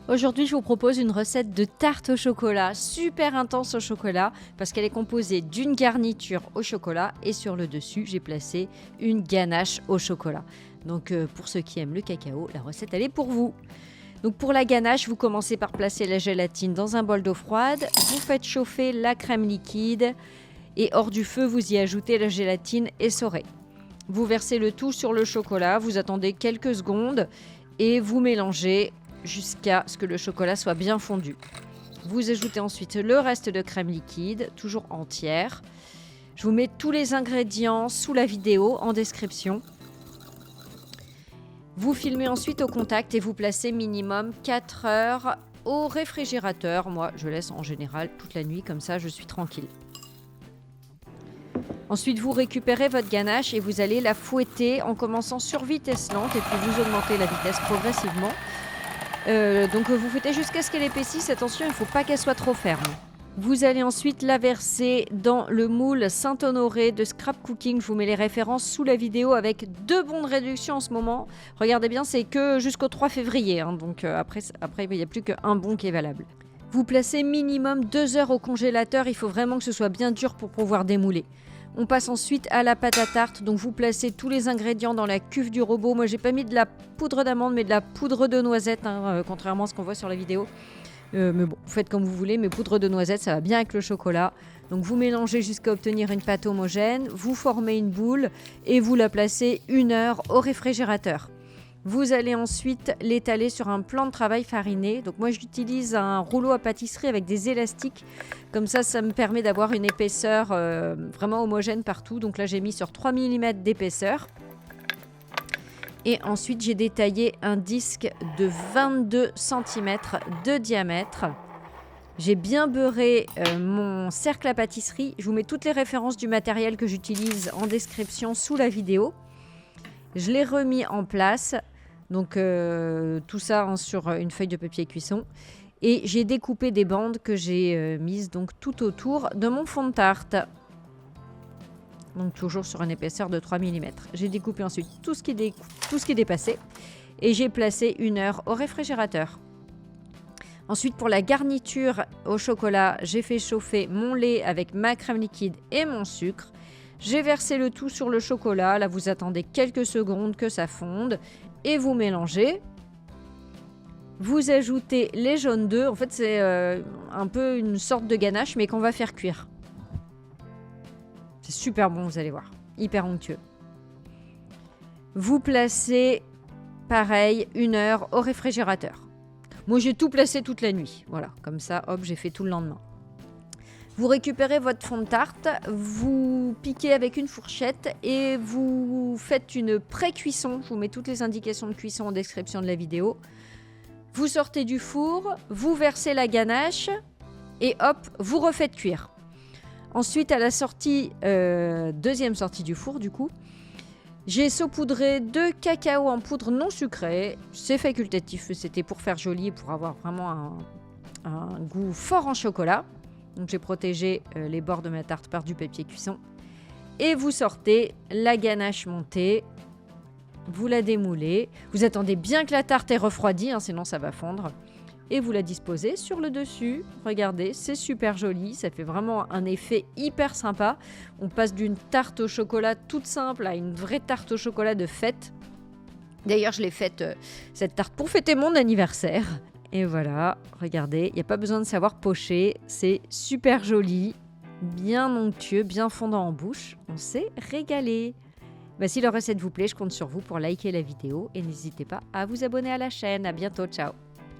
Aujourd'hui, je vous propose une recette de tarte au chocolat, super intense au chocolat, parce qu'elle est composée d'une garniture au chocolat et sur le dessus, j'ai placé une ganache au chocolat. Donc pour ceux qui aiment le cacao, la recette elle est pour vous. Donc pour la ganache, vous commencez par placer la gélatine dans un bol d'eau froide, vous faites chauffer la crème liquide et hors du feu, vous y ajoutez la gélatine essorée. Vous versez le tout sur le chocolat, vous attendez quelques secondes et vous mélangez jusqu'à ce que le chocolat soit bien fondu. Vous ajoutez ensuite le reste de crème liquide, toujours entière. Je vous mets tous les ingrédients sous la vidéo en description. Vous filmez ensuite au contact et vous placez minimum 4 heures au réfrigérateur. Moi, je laisse en général toute la nuit, comme ça je suis tranquille. Ensuite, vous récupérez votre ganache et vous allez la fouetter en commençant sur vitesse lente et puis vous augmentez la vitesse progressivement. Donc vous fouettez jusqu'à ce qu'elle épaississe. Attention, il ne faut pas qu'elle soit trop ferme. Vous allez ensuite la verser dans le moule Saint-Honoré de Scrap Cooking. Je vous mets les références sous la vidéo avec 2 bons de réduction en ce moment. Regardez bien, c'est que jusqu'au 3 février. Donc après, il n'y a plus qu'un bon qui est valable. Vous placez minimum 2 heures au congélateur. Il faut vraiment que ce soit bien dur pour pouvoir démouler. On passe ensuite à la pâte à tarte. Donc vous placez tous les ingrédients dans la cuve du robot. Moi, j'ai pas mis de la poudre d'amande, mais de la poudre de noisette, contrairement à ce qu'on voit sur la vidéo. Mais bon, vous faites comme vous voulez, mais poudre de noisette, ça va bien avec le chocolat. Donc vous mélangez jusqu'à obtenir une pâte homogène. Vous formez une boule et vous la placez 1 heure au réfrigérateur. Vous allez ensuite l'étaler sur un plan de travail fariné. Donc moi, j'utilise un rouleau à pâtisserie avec des élastiques. Comme ça me permet d'avoir une épaisseur vraiment homogène partout. Donc là, j'ai mis sur 3 mm d'épaisseur. Et ensuite, j'ai détaillé un disque de 22 cm de diamètre. J'ai bien beurré mon cercle à pâtisserie. Je vous mets toutes les références du matériel que j'utilise en description sous la vidéo. Je l'ai remis en place. Donc tout ça sur une feuille de papier cuisson. Et j'ai découpé des bandes que j'ai mises donc tout autour de mon fond de tarte. Donc toujours sur une épaisseur de 3 mm. J'ai découpé ensuite tout ce qui dépassait. Et j'ai placé 1 heure au réfrigérateur. Ensuite, pour la garniture au chocolat, j'ai fait chauffer mon lait avec ma crème liquide et mon sucre. J'ai versé le tout sur le chocolat. Là, vous attendez quelques secondes que ça fonde. Et vous mélangez. Vous ajoutez les jaunes d'œufs. En fait, c'est un peu une sorte de ganache, mais qu'on va faire cuire. C'est super bon, vous allez voir. Hyper onctueux. Vous placez, pareil, 1 heure au réfrigérateur. Moi, j'ai tout placé toute la nuit. Voilà, comme ça, hop, j'ai fait tout le lendemain. Vous récupérez votre fond de tarte, vous piquez avec une fourchette et vous faites une pré-cuisson. Je vous mets toutes les indications de cuisson en description de la vidéo. Vous sortez du four, vous versez la ganache et hop, vous refaites cuire. Ensuite, à la sortie, deuxième sortie du four du coup, j'ai saupoudré de cacao en poudre non sucrée. C'est facultatif, c'était pour faire joli et pour avoir vraiment un goût fort en chocolat. Donc j'ai protégé les bords de ma tarte par du papier cuisson. Et vous sortez la ganache montée. Vous la démoulez. Vous attendez bien que la tarte ait refroidi, sinon ça va fondre. Et vous la disposez sur le dessus. Regardez, c'est super joli. Ça fait vraiment un effet hyper sympa. On passe d'une tarte au chocolat toute simple à une vraie tarte au chocolat de fête. D'ailleurs, je l'ai faite, cette tarte, pour fêter mon anniversaire. Et voilà, regardez, il n'y a pas besoin de savoir pocher, c'est super joli, bien onctueux, bien fondant en bouche, on s'est régalé. Si la recette vous plaît, je compte sur vous pour liker la vidéo et n'hésitez pas à vous abonner à la chaîne. À bientôt, ciao.